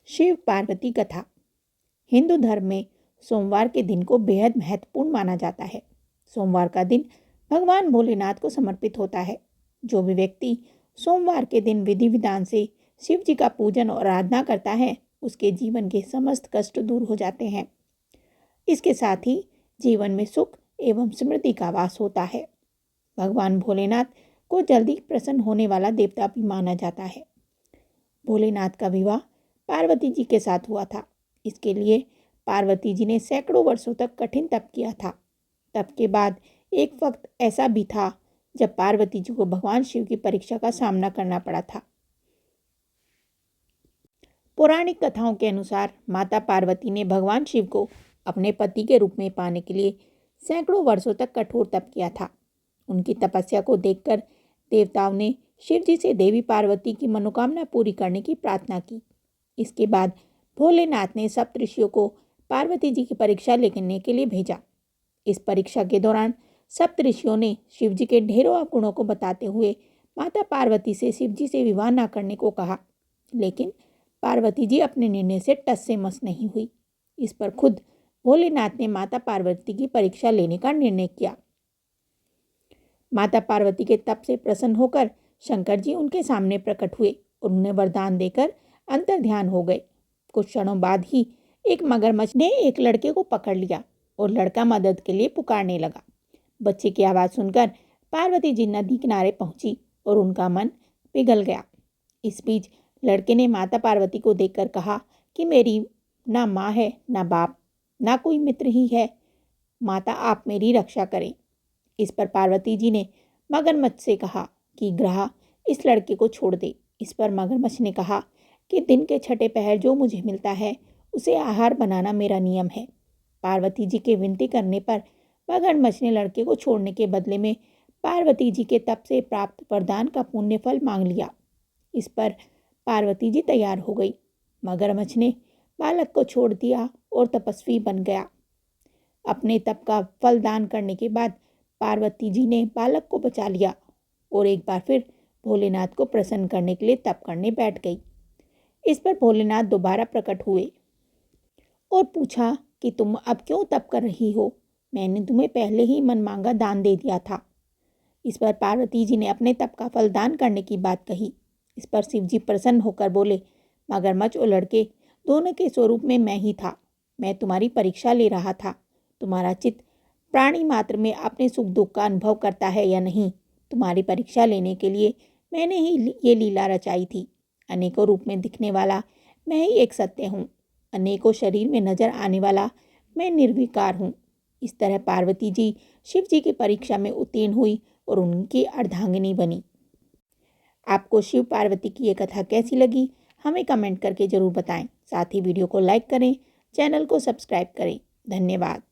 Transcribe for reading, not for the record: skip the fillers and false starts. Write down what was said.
शिव पार्वती कथा। हिंदू धर्म में सोमवार के दिन को बेहद महत्वपूर्ण माना जाता है। सोमवार का दिन भगवान भोलेनाथ को समर्पित होता है। जो भी व्यक्ति सोमवार के दिन विधि विधान से शिव जी का पूजन और आराधना करता है, उसके जीवन के समस्त कष्ट दूर हो जाते हैं। इसके साथ ही जीवन में सुख एवं समृद्धि का वास होता है। भगवान भोलेनाथ को जल्दी प्रसन्न होने वाला देवता भी माना जाता है। भोलेनाथ का विवाह पार्वती जी के साथ हुआ था। इसके लिए पार्वती जी ने सैकड़ों वर्षों तक कठिन तप किया था। तप के बाद एक वक्त ऐसा भी था जब पार्वती जी को भगवान शिव की परीक्षा का सामना करना पड़ा था। पौराणिक कथाओं के अनुसार माता पार्वती ने भगवान शिव को अपने पति के रूप में पाने के लिए सैकड़ों वर्षों तक कठोर तप किया था। उनकी तपस्या को देखकर देवताओं ने शिव जी से देवी पार्वती की मनोकामना पूरी करने की प्रार्थना की। इसके बाद भोलेनाथ ने सप्तऋषियों को पार्वती जी की परीक्षा लेने के लिए भेजा। इस परीक्षा के दौरान सप्तऋषियों ने शिव जी के ढेरों अवगुणों को बताते हुए माता पार्वती से शिव जी से विवाह न करने को कहा, लेकिन पार्वती जी अपने निर्णय से टस से मस नहीं हुई। इस पर खुद भोलेनाथ ने माता पार्वती की परीक्षा लेने का निर्णय किया। माता पार्वती के तप से प्रसन्न होकर शंकर जी उनके सामने प्रकट हुए और उन्हें वरदान देकर अंतर ध्यान हो गए। कुछ क्षणों बाद ही एक मगरमच्छ ने एक लड़के को पकड़ लिया और लड़का मदद के लिए पुकारने लगा। बच्चे की आवाज़ सुनकर पार्वती जी नदी किनारे पहुंची और उनका मन पिघल गया। इस बीच लड़के ने माता पार्वती को देखकर कहा कि मेरी ना माँ है, ना बाप, ना कोई मित्र ही है। माता, आप मेरी रक्षा करें। इस पर पार्वती जी ने मगरमच्छ से कहा कि ग्रह इस लड़के को छोड़ दे। इस पर मगरमच्छ ने कहा कि दिन के छठे पहर जो मुझे मिलता है उसे आहार बनाना मेरा नियम है। पार्वती जी के विनती करने पर मगरमच्छ ने लड़के को छोड़ने के बदले में पार्वती जी के तप से प्राप्त वरदान का पुण्य फल मांग लिया। इस पर पार्वती जी तैयार हो गई। मगरमच्छ ने बालक को छोड़ दिया और तपस्वी बन गया। अपने तप का फल दान करने के बाद पार्वती जी ने बालक को बचा लिया और एक बार फिर भोलेनाथ को प्रसन्न करने के लिए तप करने बैठ गई। इस पर भोलेनाथ दोबारा प्रकट हुए और पूछा कि तुम अब क्यों तप कर रही हो? मैंने तुम्हें पहले ही मनमांगा दान दे दिया था। इस पर पार्वती जी ने अपने तप का फल दान करने की बात कही। इस पर शिव जी प्रसन्न होकर बोले, मगरमच्छ और लड़के दोनों के स्वरूप में मैं ही था। मैं तुम्हारी परीक्षा ले रहा था। तुम्हारा चित्त प्राणी मात्र में अपने सुख दुख का अनुभव करता है या नहीं? तुम्हारी परीक्षा लेने के लिए मैंने ही ये लीला रचाई थी। अनेकों रूप में दिखने वाला मैं ही एक सत्य हूँ। अनेकों शरीर में नजर आने वाला मैं निर्विकार हूँ। इस तरह पार्वती जी शिव जी की परीक्षा में उत्तीर्ण हुई और उनकी अर्धांगिनी बनी। आपको शिव पार्वती की ये कथा कैसी लगी, हमें कमेंट करके ज़रूर बताएं। साथ ही वीडियो को लाइक करें, चैनल को सब्सक्राइब करें। धन्यवाद।